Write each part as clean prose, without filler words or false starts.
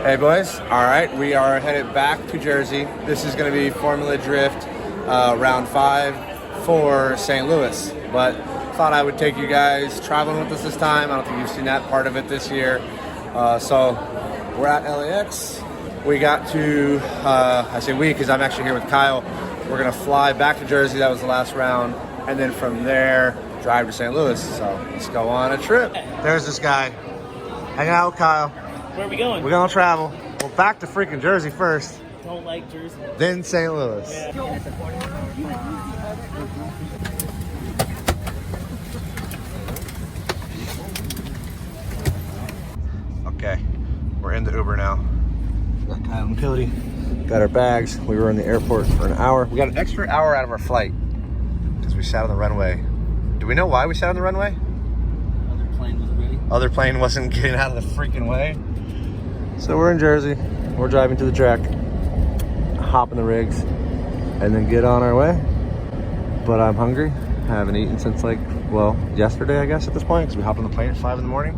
Hey boys, all right, we are headed back to Jersey. This is going to be Formula Drift round 5 for St. Louis, but thought I would take you guys traveling with us this time. I don't think you've seen that part of it this year. So we're at LAX. We got to, I say we because I'm actually here with Kyle. We're going to fly back to Jersey. That was the last round. And then from there, drive to St. Louis. So let's go on a trip. There's this guy hanging out with Kyle. Where are we going? We're gonna travel. Well, back to freaking Jersey first. Don't like Jersey. Then St. Louis. Yeah. Okay, we're in the Uber now. Got Kyle and Cody. Got our bags. We were in the airport for an hour. We got an extra hour out of our flight because we sat on the runway. Do we know why we sat on the runway? Other plane wasn't ready. Other plane wasn't getting out of the freaking way. So we're in Jersey. We're driving to the track, hop in the rigs, and then get on our way. But I'm hungry. I haven't eaten since yesterday, I guess, at this point, because we hopped on the plane at 5 in the morning.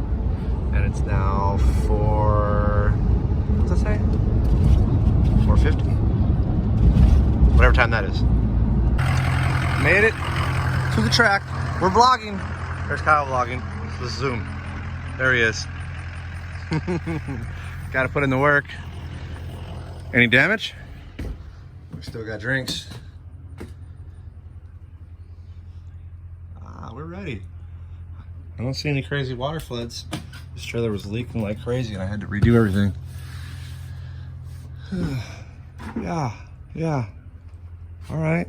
And it's now 4:50? Whatever time that is. Made it to the track. We're vlogging. There's Kyle vlogging. Let's zoom. There he is. Got to put in the work. Any damage? We still got drinks. We're ready. I don't see any crazy water floods. This trailer was leaking like crazy and I had to redo everything. Yeah. All right.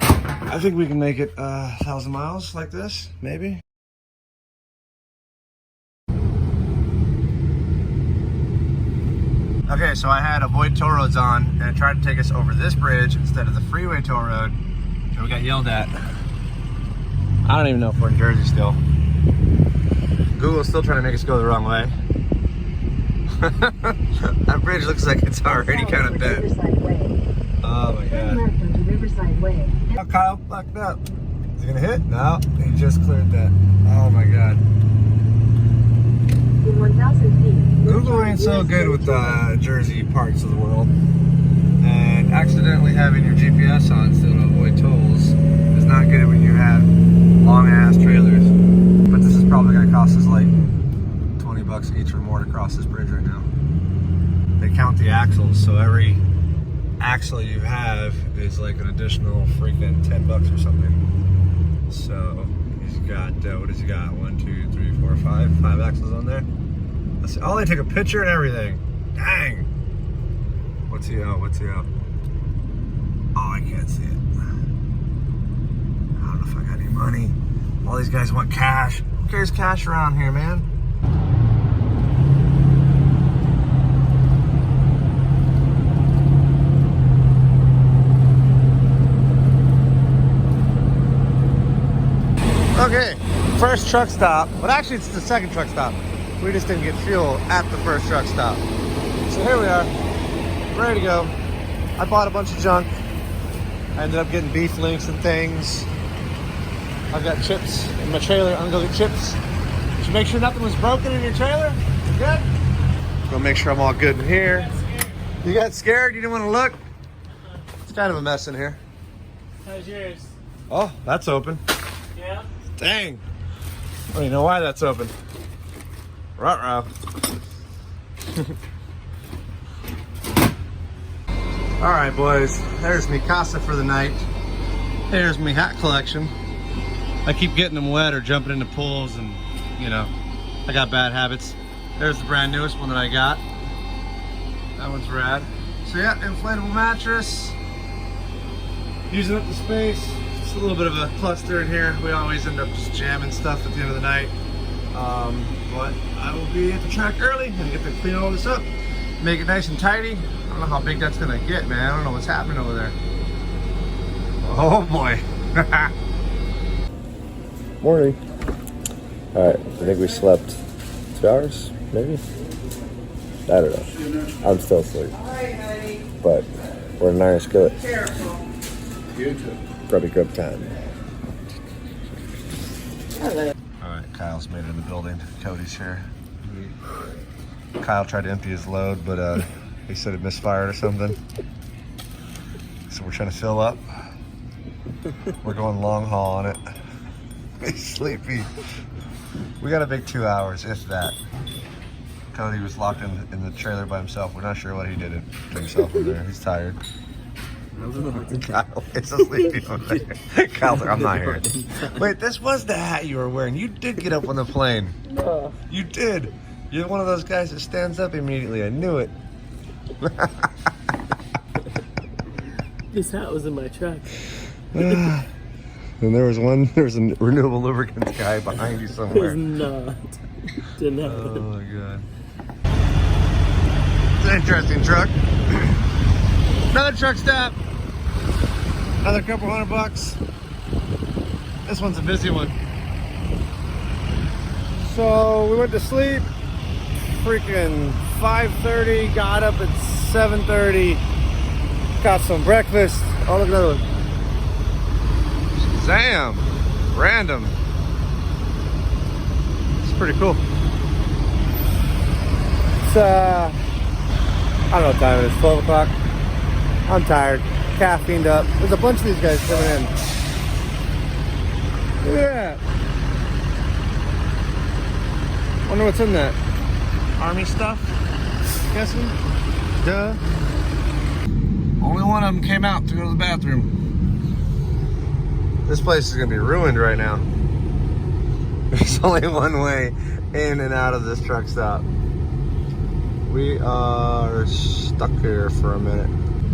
I think we can make it 1,000 miles like this, maybe. Okay, so I had avoid toll roads on and it tried to take us over this bridge instead of the freeway toll road, and we got yelled at. I don't even know if we're in Jersey still. Google's still trying to make us go the wrong way. That bridge looks like it's already kind of bent. Oh my god. Oh, Kyle fucked up. Is he gonna hit? No, he just cleared that. Oh my god. In 1,000 feet. Google ain't so good with Jersey parts of the world. And accidentally having your GPS on instead of avoid tolls is not good when you have long ass trailers. But this is probably gonna cost us like 20 bucks each or more to cross this bridge right now. They count the axles, so every axle you have is like an additional freaking 10 bucks or something. So he's got, what has he got? 1, 2, 3, 4, 5. 5 axles on there. Let's see. Oh, they took a picture and everything. Dang. What's he out? Oh, I can't see it. I don't know if I got any money. All these guys want cash. Who carries cash around here, man? Okay, first truck stop. But actually, it's the second truck stop. We just didn't get fuel at the first truck stop. So here we are, ready to go. I bought a bunch of junk. I ended up getting beef links and things. I've got chips in my trailer. I'm gonna go get chips. Did you make sure nothing was broken in your trailer? You good? Go make sure I'm all good in here. You got scared? You didn't want to look? It's kind of a mess in here. How's yours? Oh, that's open. Yeah? Dang. I don't even know why that's open. Ruh-roh. All right, boys. There's me casa for the night. Here's me hat collection. I keep getting them wet or jumping into pools, and you know, I got bad habits. There's the brand newest one that I got. That one's rad. So yeah, inflatable mattress. Using up the space. Just a little bit of a cluster in here. We always end up just jamming stuff at the end of the night. But I will be at the track early and get to clean all this up, make it nice and tidy. I don't know how big that's gonna get, man. I don't know what's happening over there. Oh boy. Morning. All right, I think we slept 2 hours, maybe? I don't know. I'm still asleep. But we're in an Irish skillet. Probably grub time. Hello. All right, Kyle's made it in the building. Cody's here. Kyle tried to empty his load, but he said it misfired or something. So we're trying to fill up. We're going long haul on it. He's sleepy. We got a big 2 hours, if that. Cody was locked in the trailer by himself. We're not sure what he did to himself in there. He's tired. Kyle is asleep over there. Kyle's like, I'm not here. Wait, this was the hat you were wearing. You did get up on the plane. No. You did. You're one of those guys that stands up immediately. I knew it. This hat was in my truck. And there was a renewable lubricants guy behind you It was somewhere. not. Didn't happen. Oh my god. It's an interesting truck. Another truck stop. Another couple $100. This one's a busy one. So we went to sleep. Freaking 5:30. Got up at 7:30. Got some breakfast. Oh, look at that one. Shazam! Random. It's pretty cool. It's I don't know what time it is. 12 o'clock. I'm tired. Caffeined up. There's a bunch of these guys coming in. Look at that. Wonder what's in that. Army stuff? Guessing? Duh. Only one of them came out to go to the bathroom. This place is gonna be ruined right now. There's only one way in and out of this truck stop. We are stuck here for a minute.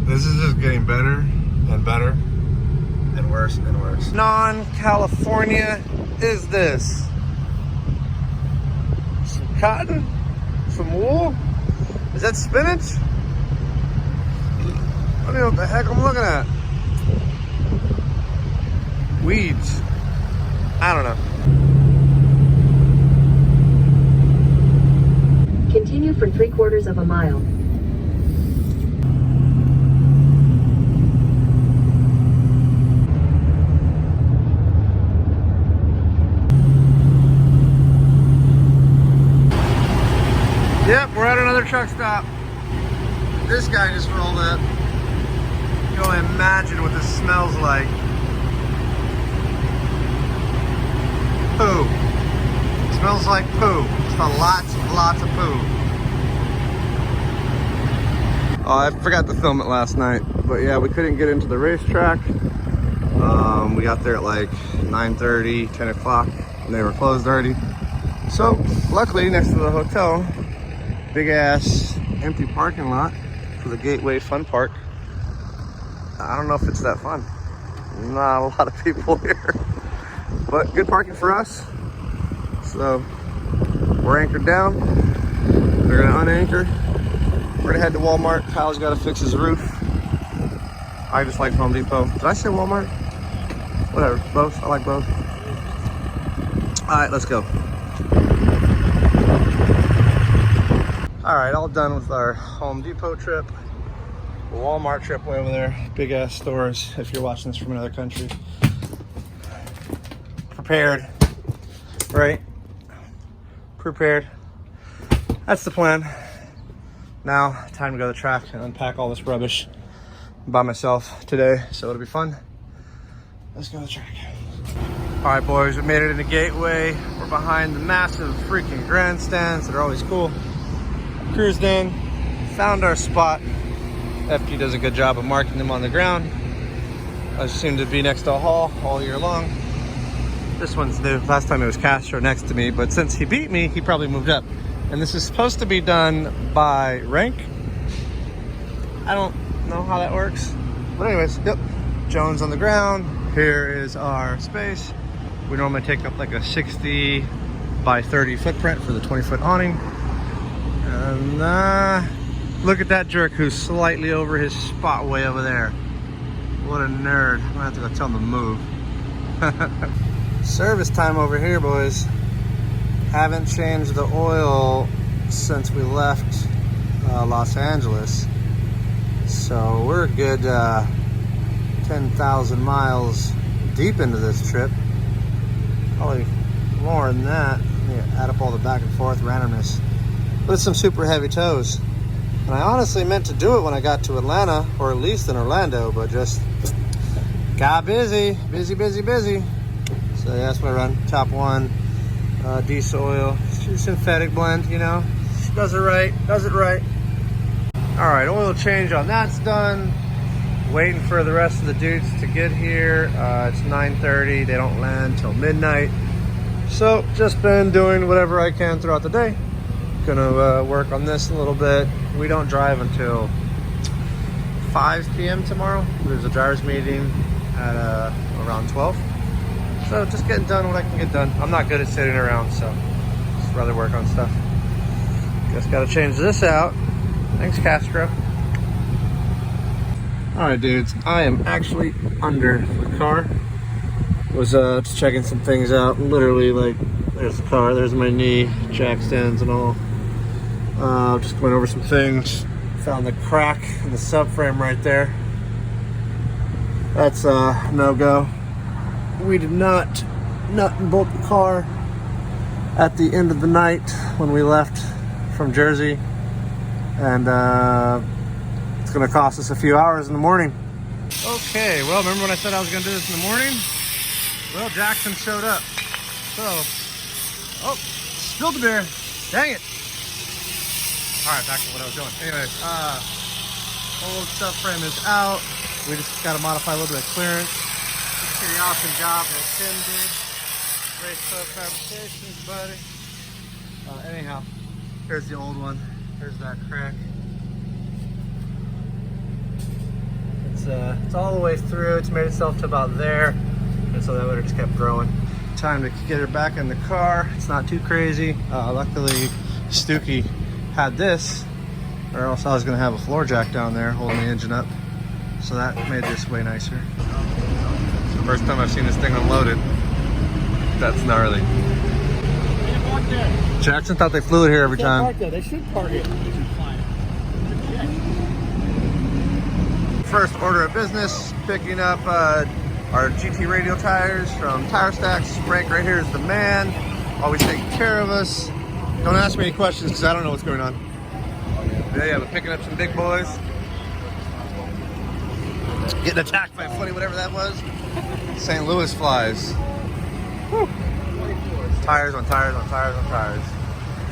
This is just getting better and better and worse and worse. Non-California is this? Some cotton? Some wool? Is that spinach? I don't know what the heck I'm looking at. Weeds. I don't know. Continue for 3/4 of a mile. Yep, we're at another truck stop. This guy just rolled up. You can only imagine what this smells like. Poo. It smells like poo. Just lots of poo. Oh, I forgot to film it last night, but yeah, we couldn't get into the racetrack. We got there at like 9:30, 10 o'clock, and they were closed already. So, luckily, next to the hotel, big ass empty parking lot for the Gateway Fun Park. I don't know if it's that fun. Not a lot of people here, but good parking for us. So we're anchored down. They're gonna unanchor. We're gonna head to Walmart. Kyle's gotta fix his roof. I just like Home Depot. Did I say Walmart? Whatever, both. I like both. All right, let's go. All right, all done with our Home Depot trip. Walmart trip way over there. Big ass stores if you're watching this from another country. Prepared, right? Prepared. That's the plan. Now, time to go to the track and unpack all this rubbish by myself today, so it'll be fun. Let's go to the track. All right, boys, we made it into Gateway. We're behind the massive freaking grandstands that are always cool. Cruised in, found our spot. FP does a good job of marking them on the ground. I seem to be next to a hall all year long. This one's new. Last time it was Castro next to me, but since he beat me, he probably moved up. And this is supposed to be done by rank. I don't know how that works. But anyways, yep. Jones on the ground. Here is our space. We normally take up like a 60 by 30 footprint for the 20-foot awning. And look at that jerk who's slightly over his spot way over there. What a nerd. I'm gonna have to go tell him to move. Service time over here, boys. Haven't changed the oil since we left Los Angeles. So we're a good 10,000 miles deep into this trip. Probably more than that. Let me add up all the back and forth randomness. with some super heavy tows. And I honestly meant to do it when I got to Atlanta, or at least in Orlando, but just got busy. So yeah, that's what I run. Top one, diesel oil, synthetic blend, you know. Does it right. All right, oil change on that's done. Waiting for the rest of the dudes to get here. It's 9:30, they don't land till midnight. So just been doing whatever I can throughout the day. Gonna work on this a little bit. We don't drive until 5 p.m. tomorrow. There's a driver's meeting at around 12. So just getting done what I can get done. I'm not good at sitting around, so just rather work on stuff. Just gotta change this out. Thanks, Castro. All right, dudes, I am actually under the car. Was just checking some things out. Literally, like, there's the car, there's my knee, jack stands and all. Just going over some things. Found the crack in the subframe right there. That's a no-go. We did not nut and bolt the car at the end of the night when we left from Jersey, and it's gonna cost us a few hours in the morning. Okay, well, remember when I said I was gonna do this in the morning? Well, Jackson showed up. So, oh, spilled the beer. Dang it. All right, back to what I was doing. Anyways, old subframe is out. We just got to modify a little bit of clearance. Pretty awesome job that Tim did. Great sub fabrications, buddy. Anyhow, here's the old one. Here's that crack. It's all the way through. It's made itself to about there, and so that would have just kept growing. Time to get her back in the car. It's not too crazy. Luckily, Stookie had this, or else I was going to have a floor jack down there holding the engine up. So that made this way nicer. It's the first time I've seen this thing unloaded. That's gnarly. Jackson thought they flew it here every time. Park there. They should park it. First order of business, picking up our GT radial tires from Tire Stacks. Frank right here is the man, always taking care of us. Don't ask me any questions because I don't know what's going on. Yeah, but picking up some big boys. Getting attacked by a funny whatever that was. St. Louis flies. Whew. Tires on tires on tires on tires.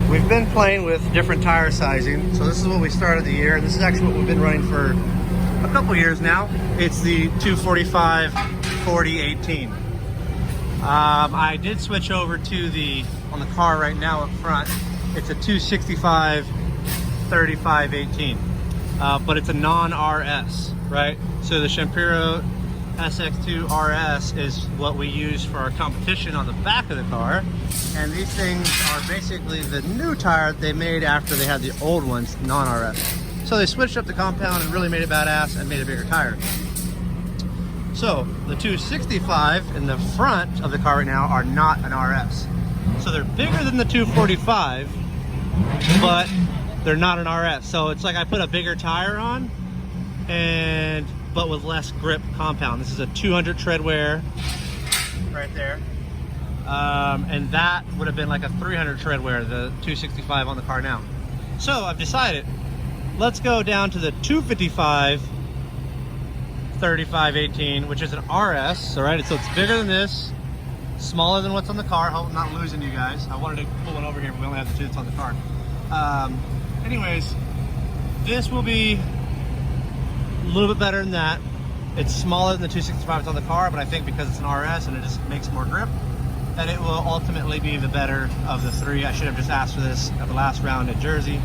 We've been playing with different tire sizing. So this is what we started the year. This is actually what we've been running for a couple years now. It's the 245 4018. I did switch over to the, on the car right now up front, it's a 265 3518. But it's a non-RS, right? So the Shapiro SX2 RS is what we use for our competition on the back of the car. And these things are basically the new tire they made after they had the old ones, non-RS. So they switched up the compound and really made it badass and made a bigger tire. So the 265 in the front of the car right now are not an RS. So they're bigger than the 245, but they're not an RS. So it's like I put a bigger tire on, but with less grip compound. This is a 200 tread wear right there. And that would have been like a 300 tread wear, the 265 on the car now. So I've decided, let's go down to the 255 3518, which is an RS, all right? So it's bigger than this, smaller than what's on the car. Hope I'm not losing you guys. I wanted to pull one over here, but we only have the two that's on the car. Anyways, this will be a little bit better than that. It's smaller than the 265 that's on the car, but I think because it's an RS and it just makes more grip, that it will ultimately be the better of the three. I should have just asked for this at the last round at Jersey,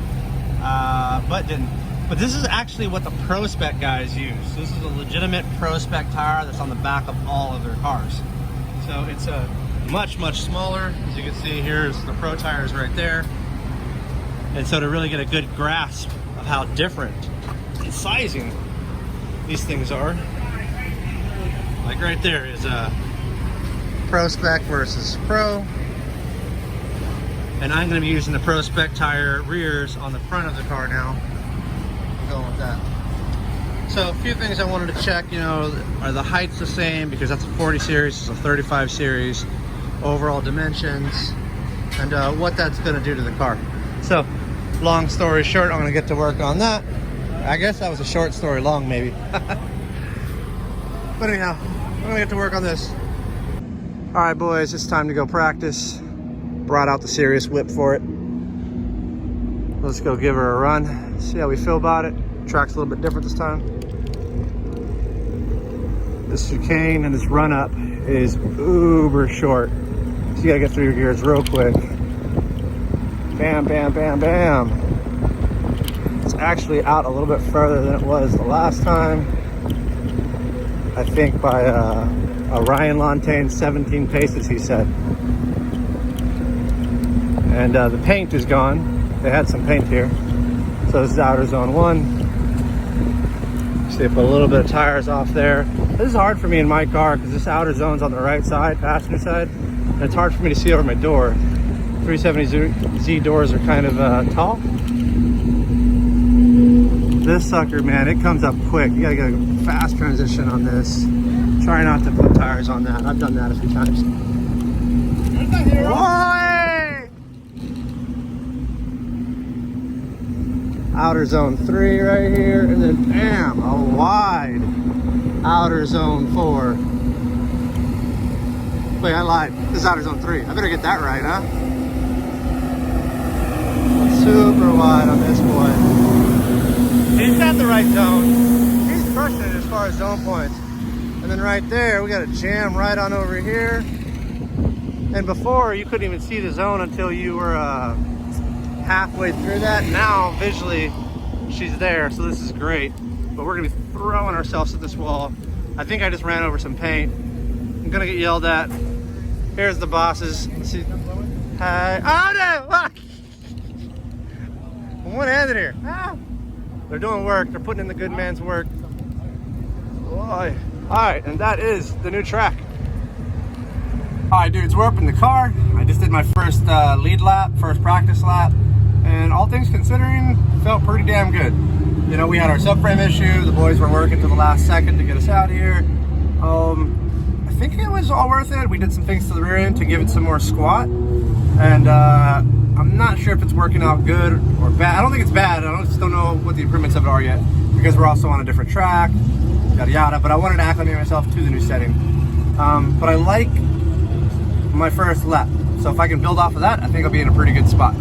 but didn't. But this is actually what the Pro Spec guys use. This is a legitimate Pro Spec tire that's on the back of all of their cars. So it's a much, much smaller. As you can see, here's the Pro tires right there. And so to really get a good grasp of how different in sizing these things are, like right there is a Pro Spec versus Pro. And I'm going to be using the Pro Spec tire rears on the front of the car now. Going with that. So a few things I wanted to check, you know, are the heights the same, because that's a 40 series, it's a 35 series, overall dimensions, and what that's going to do to the car. So long story short, I'm gonna get to work on that. I guess that was a short story long, maybe. But anyhow, I'm gonna get to work on this. All right, boys, it's time to go practice. Brought out the serious whip for it. Let's go give her a run, see how we feel about it. Track's a little bit different this time. This chicane and this run up is uber short. So you gotta get through your gears real quick. Bam, bam, bam, bam. It's actually out a little bit further than it was the last time. I think by a Ryan Lontaine 17 paces, he said. And the paint is gone. They had some paint here. So this is outer zone 1. So they put a little bit of tires off there. This is hard for me in my car because this outer zone's on the right side, passenger side. And it's hard for me to see over my door. 370Z doors are kind of tall. This sucker, man, it comes up quick. You gotta get a fast transition on this. Try not to put tires on that. I've done that a few times. Boy! Outer zone 3 right here, and then bam, a wide outer zone 4. Wait, I lied. This is outer zone 3. I better get that right, huh? Super wide on this boy. He's at the right zone. He's crushing it as far as zone points. And then right there, we got a jam right on over here. And before, you couldn't even see the zone until you were halfway through that. Now, visually, she's there, so this is great. But we're gonna be throwing ourselves at this wall. I think I just ran over some paint. I'm gonna get yelled at. Here's the bosses. Let's see. Hi. Oh no! I'm one-handed here. Ah. They're doing work. They're putting in the good man's work. Boy. All right, and that is the new track. All right, dudes, we're up in the car. I just did my first lead lap, first practice lap, and all things considering, felt pretty damn good. You know, we had our subframe issue. The boys were working to the last second to get us out here. I think it was all worth it. We did some things to the rear end to give it some more squat, and I'm not sure if it's working out good or bad. I don't think it's bad. I just don't know what the improvements of it are yet because we're also on a different track, yada yada. But I wanted to acclimate myself to the new setting. But I like my first lap, so if I can build off of that, I think I'll be in a pretty good spot.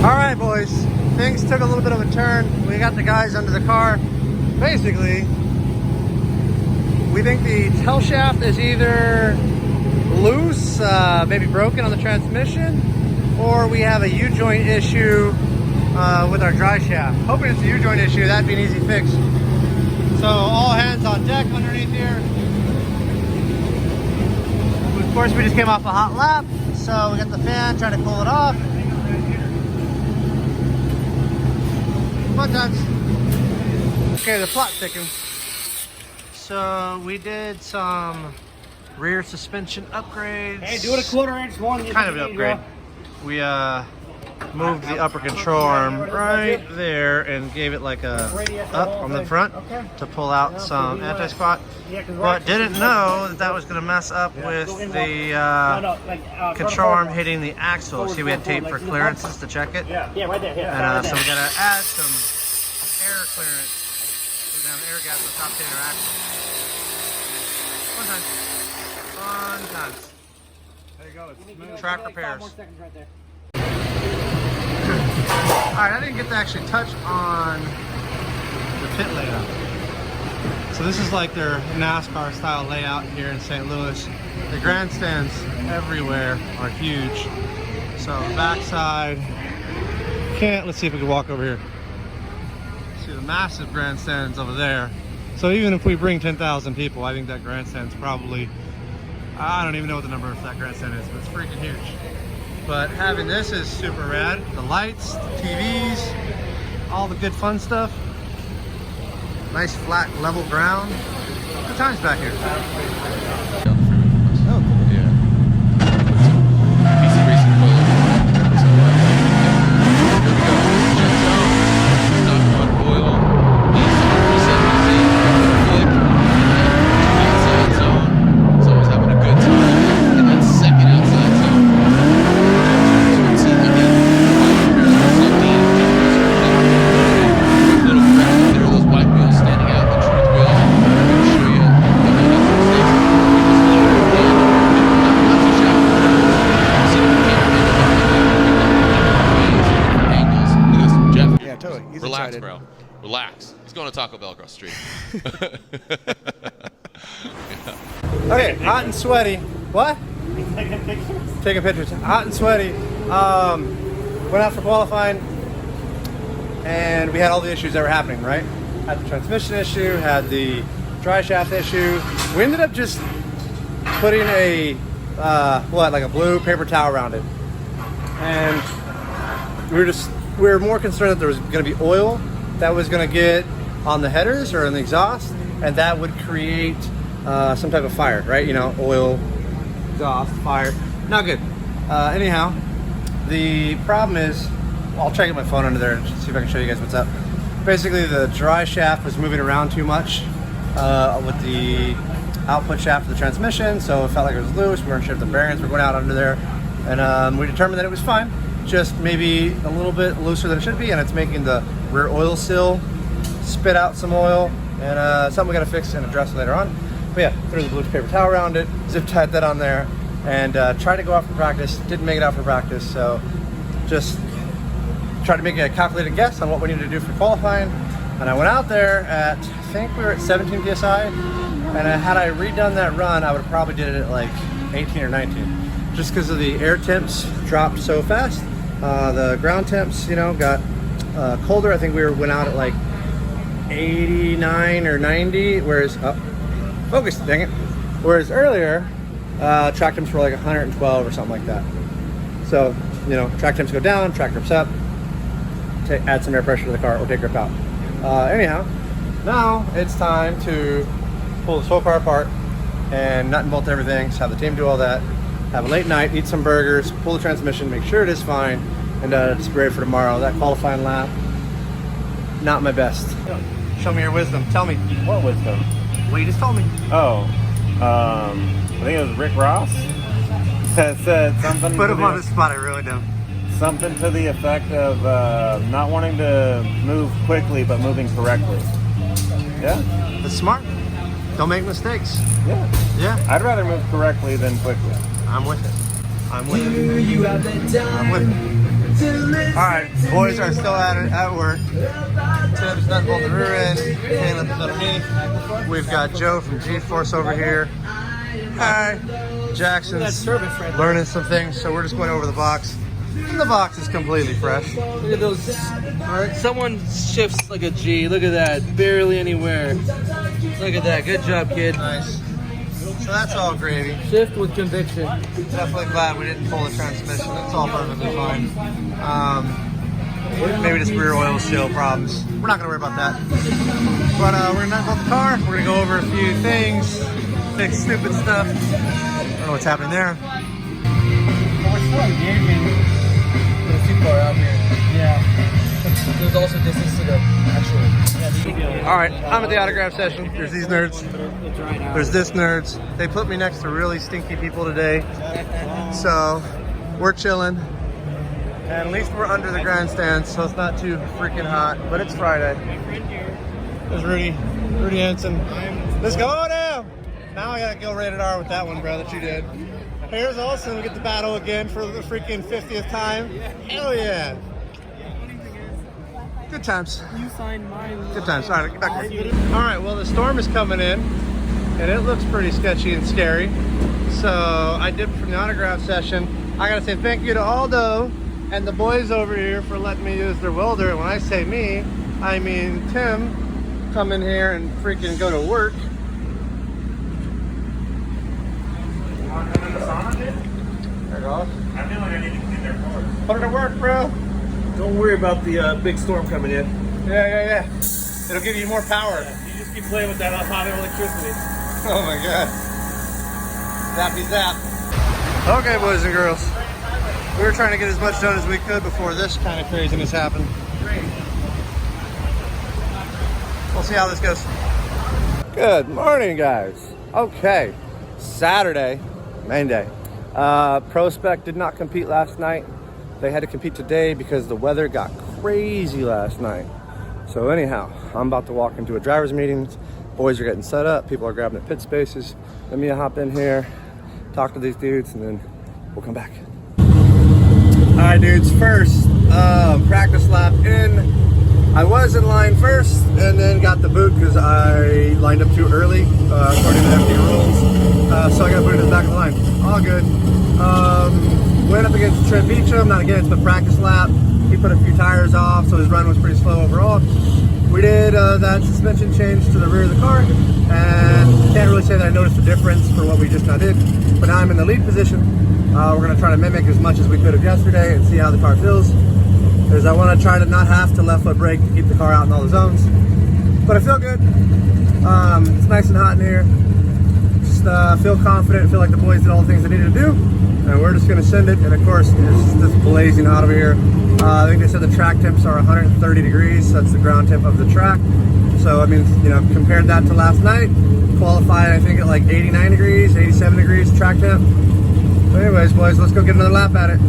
Alright boys, things took a little bit of a turn. We got the guys under the car. Basically, we think the tail shaft is either loose, maybe broken on the transmission, or we have a U-joint issue with our dry shaft. Hoping it's a U-joint issue, that'd be an easy fix. So all hands on deck underneath here. Of course, we just came off a hot lap, so we got the fan trying to cool it off. Fun times. Okay, the plot thickens. So we did some rear suspension upgrades. Hey, do it a 1/4 inch one. Kind of an upgrade. We moved the upper control arm right there and gave it like a up on the front to pull out some anti-squat. But didn't know that was going to mess up with the control arm hitting the axle. See, we had tape for clearances to check it. Yeah, right there. And so we got to add some air clearance. So we have air gap on the top hitting our axle. Fun times. Fun times. There you go. It's smooth. Track repairs. 5 more seconds right there. Alright, I didn't get to actually touch on the pit layout. So this is like their NASCAR style layout here in St. Louis. The grandstands everywhere are huge. So the backside, let's see if we can walk over here. See the massive grandstands over there. So even if we bring 10,000 people, I think that grandstand's probably, I don't even know what the number of that grandstand is, but it's freaking huge. But having this is super rad. The lights, the TVs, all the good fun stuff. Nice flat level ground. Good times back here. Oh, cool. Yeah. PC racing coil. So, here we go. Jet zone. Stock on oil. Reset music. Flick. Outside zone. So I was having a good time. In that second outside zone. So you can see again. Little crash. There are those white wheels standing out. The truth wheels. I'm going to show you. Yeah, totally. He's Relax, excited. bro. Relax. He's going to Taco Bell across the street. Okay, hot and sweaty. What? Taking pictures. Hot and sweaty. Went out for qualifying, and we had all the issues that were happening, right? Had the transmission issue, had the dry shaft issue. We ended up just putting a, like a blue paper towel around it. And we were more concerned that there was going to be oil that was going to get on the headers or in the exhaust, and that would create some type of fire, right? You know, oil, exhaust, fire. Not good. Anyhow, the problem is, I'll try to get my phone under there and see if I can show you guys what's up. Basically, the dry shaft was moving around too much with the output shaft of the transmission, so it felt like it was loose. We weren't sure if the bearings were going out under there, and we determined that it was fine, just maybe a little bit looser than it should be, and it's making the rear oil seal spit out some oil, and something we got to fix and address later on. But yeah, threw the blue paper towel around it, zip tied that on there, and tried to go out for practice. Didn't make it out for practice, so just tried to make a calculated guess on what we needed to do for qualifying. And I went out there at, I think we were at 17 PSI, and had I redone that run, I would have probably did it at like 18 or 19. Just because of the air temps dropped so fast. The ground temps, you know, got colder. I think we went out at like 89 or 90, whereas, focus, dang it. Whereas earlier, track temps were like 112 or something like that. So, you know, track temps go down, track grips up, add some air pressure to the car or take grip out. Anyhow, now it's time to pull this whole car apart and nut and bolt everything, so have the team do all that, have a late night, eat some burgers, pull the transmission, make sure it is fine, and just be ready for tomorrow. That qualifying lap, not my best. Show me your wisdom. Tell me. What wisdom? Well, you just told me. Oh, I think it was Rick Ross that said something. Put him on the spot. I ruined him. Something to the effect of not wanting to move quickly, but moving correctly. Yeah. That's smart. Don't make mistakes. Yeah. Yeah. I'd rather move correctly than quickly. I'm with it. I'm with it. I'm with it. Alright, boys are still at work. Tim's nut bolt the rear end. Caleb's underneath. We've got Joe from G-Force over here. Hi. Jackson's learning some things, so we're just going over the box. And the box is completely fresh. Look at those. Alright, someone shifts like a G. Look at that. Barely anywhere. Look at that. Good job, kid. Nice. So that's all gravy. Shift with conviction. Definitely glad we didn't pull the transmission. It's all perfectly fine. Maybe just rear oil seal problems. We're not gonna worry about that. But we're gonna nut bolt the car. We're gonna go over a few things, fix stupid stuff. I don't know what's happening there. But we're still engaging. It's too far out here. Yeah. There's also distance to the actual. All right, I'm at the autograph session. There's these nerds. There's this nerds. They put me next to really stinky people today. So we're chilling. And at least we're under the grandstand, so it's not too freaking hot. But it's Friday. There's Rudy Henson. Let's go now. Now I gotta go rated R with that one, bro, that you did. Here's Olsen. We get the battle again for the freaking 50th time. Hell yeah. Good times. You signed mine. Good times. All right, get back here. All right, well, the storm is coming in, and it looks pretty sketchy and scary. So I dipped from the autograph session. I gotta say thank you to Aldo and the boys over here for letting me use their welder. And when I say me, I mean Tim. Come in here and freaking go to work. There it goes. I feel like I need to clean their cars. Put it to work, bro. Don't worry about the big storm coming in. Yeah. It'll give you more power. You just keep playing with that hot electricity. Oh my god. Zappy zap. Okay, boys and girls. We were trying to get as much done as we could before this kind of craziness happened. We'll see how this goes. Good morning, guys. Okay, Saturday, main day. Prospect did not compete last night. They had to compete today because the weather got crazy last night. So anyhow, I'm about to walk into a driver's meeting. Boys are getting set up. People are grabbing the pit spaces. Let me hop in here, talk to these dudes, and then we'll come back. All right, dudes. First, practice lap in. I was in line first and then got the boot because I lined up too early, according to FD rules. So I got booted in the back of the line. All good. Went up against Trent Beecham, not against, but practice lap. He put a few tires off, so his run was pretty slow overall. We did that suspension change to the rear of the car, and can't really say that I noticed a difference for what we just now did. But now I'm in the lead position. We're going to try to mimic as much as we could of yesterday and see how the car feels. Because I want to try to not have to left foot brake to keep the car out in all the zones. But I feel good. It's nice and hot in here. Just feel confident, feel like the boys did all the things they needed to do. And we're just going to send it. And of course, it's just blazing hot over here. I think they said the track temps are 130 degrees. That's the ground temp of the track. So, I mean, you know, compared that to last night, qualified, I think, at like 89 degrees, 87 degrees track temp. So anyways, boys, let's go get another lap at it.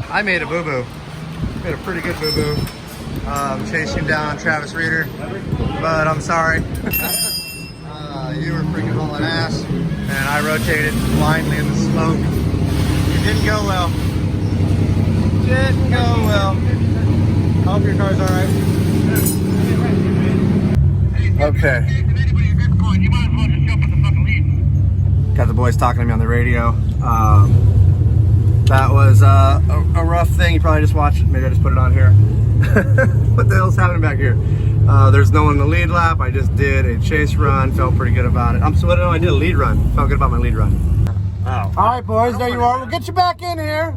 I made a boo-boo. Made a pretty good boo-boo. Chasing down Travis Reeder, but I'm sorry. You were freaking hauling ass, and I rotated blindly in the smoke. It didn't go well. Didn't go well. Hope your car's all right. Okay. Got the boys talking to me on the radio. That was a rough thing. You probably just watched it. Maybe I just put it on here. What the hell's happening back here? There's no one in the lead lap. I just did a chase run. Felt pretty good about it. I did a lead run. Felt good about my lead run. Oh. All right, boys. There you are. We'll get you back in here.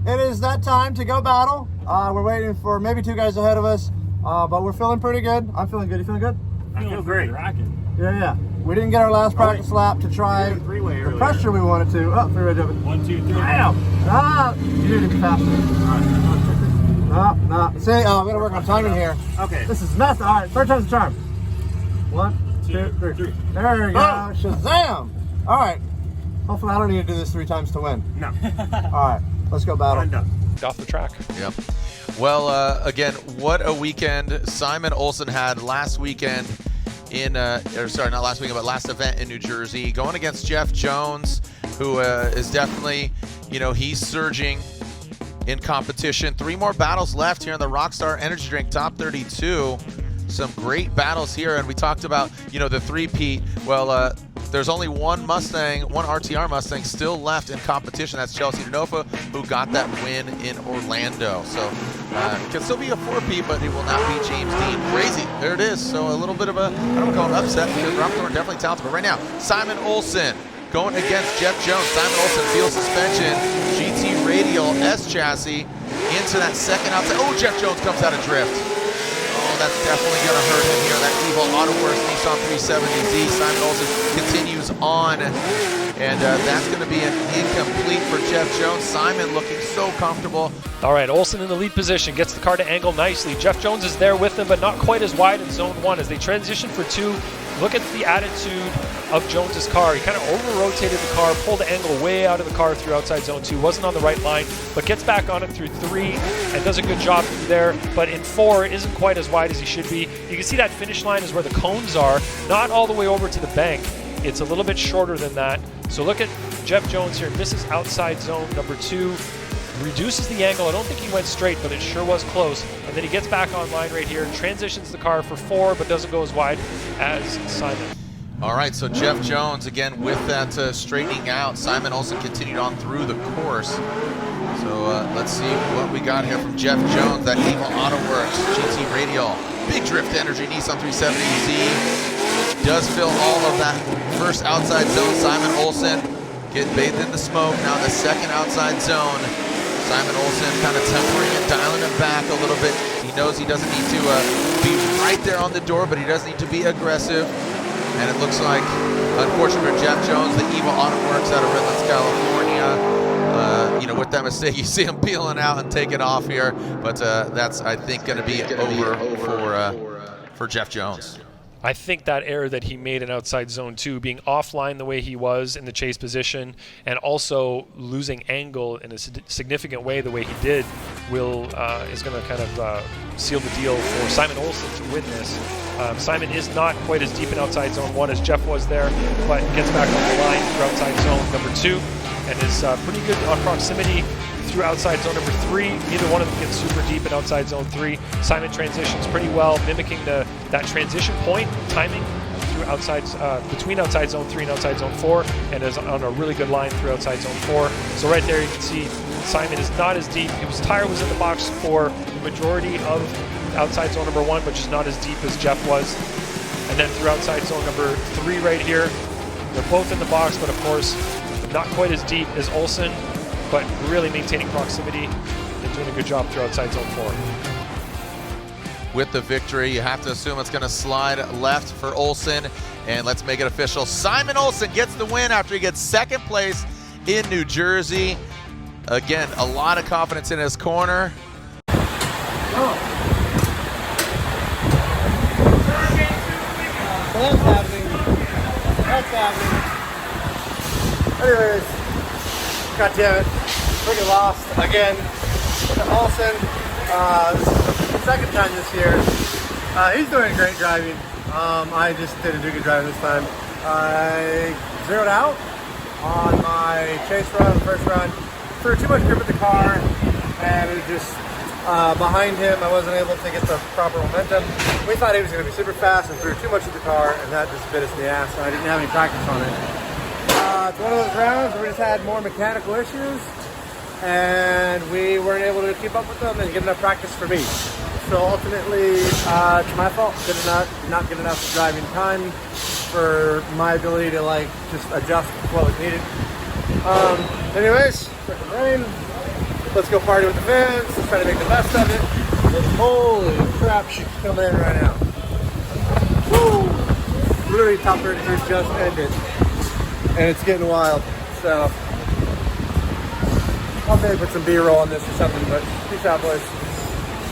It is that time to go battle. We're waiting for maybe two guys ahead of us. But we're feeling pretty good. I'm feeling good. You feeling good? I feel great. Yeah. We didn't get our last practice lap to try the pressure we wanted to. Oh, freeway jumping. 1, 2, 3. You need to be faster. No. See, we gotta work on timing here. Okay. This is mess. All right, third time's the charm. 1, 2, 3. There we go. Oh. Shazam! All right. Hopefully, I don't need to do this 3 times to win. No. All right, let's go battle. Done. Off the track. Yep. Well, again, what a weekend Simon Olsen had last weekend in, or sorry, not last weekend, but last event in New Jersey, going against Jeff Jones, who is definitely, you know, he's surging in competition. 3 more battles left here in the Rockstar Energy Drink Top 32. Some great battles here, and we talked about, you know, the three-peat. Well, there's only one RTR Mustang still left in competition. That's Chelsea Denofa, who got that win in Orlando. So it can still be a 4-peat, but it will not be James Dean. Crazy. There it is. So a little bit of a, I don't want to call it an upset, because Rob Thorne definitely talented. But right now, Simon Olsen going against Jeff Jones. Simon Olsen, field suspension, GT radial, S chassis, into that second outside. Oh, Jeff Jones comes out of drift. Oh, that's definitely going to hurt him here. That Evo Autoworks Nissan 370Z. Simon Olsen continues on, and that's going to be an incomplete for Jeff Jones. Simon looking so comfortable. All right, Olsen in the lead position, gets the car to angle nicely. Jeff Jones is there with him, but not quite as wide in zone 1. As they transition for 2, look at the attitude of Jones's car. He kind of over-rotated the car, pulled the angle way out of the car through outside zone 2, wasn't on the right line, but gets back on it through 3 and does a good job through there. But in 4, isn't quite as wide as he should be. You can see that finish line is where the cones are, not all the way over to the bank. It's a little bit shorter than that. So look at Jeff Jones here. Misses outside zone number 2. Reduces the angle. I don't think he went straight, but it sure was close. And then he gets back online right here, transitions the car for 4, but doesn't go as wide as Simon. All right, so Jeff Jones, again, with that straightening out. Simon Olsen continued on through the course. So let's see what we got here from Jeff Jones. That Evo Autoworks GT radial. Big drift energy Nissan 370Z. Does fill all of that first outside zone. Simon Olsen get bathed in the smoke. Now the second outside zone. Simon Olsen kind of tempering and dialing him back a little bit. He knows he doesn't need to be right there on the door, but he does need to be aggressive. And it looks like, unfortunately for Jeff Jones, the Evo Autoworks out of Redlands, California. You know, with that mistake, you see him peeling out and taking off here. But that's, I think, going to be over for Jeff Jones. I think that error that he made in outside zone 2, being offline the way he was in the chase position, and also losing angle in a significant way the way he did, is going to kind of seal the deal for Simon Olsen to win this. Simon is not quite as deep in outside zone 1 as Jeff was there, but gets back on the line through outside zone number 2, and is pretty good on proximity through outside zone number 3. Neither one of them gets super deep in outside zone 3. Simon transitions pretty well, mimicking that transition point, timing through between outside zone 3 and outside zone 4, and is on a really good line through outside zone 4. So right there you can see Simon is not as deep. His tire was in the box for the majority of outside zone number 1, but just not as deep as Jeff was. And then through outside zone number 3 right here, they're both in the box, but of course not quite as deep as Olsen, but really maintaining proximity and doing a good job through outside zone 4. With the victory, you have to assume it's going to slide left for Olsen, and let's make it official. Simon Olsen gets the win after he gets second place in New Jersey. Again, a lot of confidence in his corner. That's happening. That's happening. Anyways, god damn it, freaking lost again to Olsen. This is the second time this year. He's doing great driving. I just didn't do good driving this time. I zeroed out on my chase run, the first run. Threw too much grip at the car, and it was just behind him. I wasn't able to get the proper momentum. We thought he was going to be super fast and threw too much at the car, and that just bit us in the ass. So I didn't have any practice on it. It's one of those rounds where we just had more mechanical issues, and we weren't able to keep up with them and get enough practice for me. So ultimately, it's my fault. Not get enough driving time for my ability to like just adjust what was needed. Anyways, freaking rain. Let's go party with the fans. Let's try to make the best of it. Holy crap, she's coming in right now. Woo! Literally top 33 just ended. And it's getting wild, so I'll maybe put some B-roll on this or something, but peace out, boys.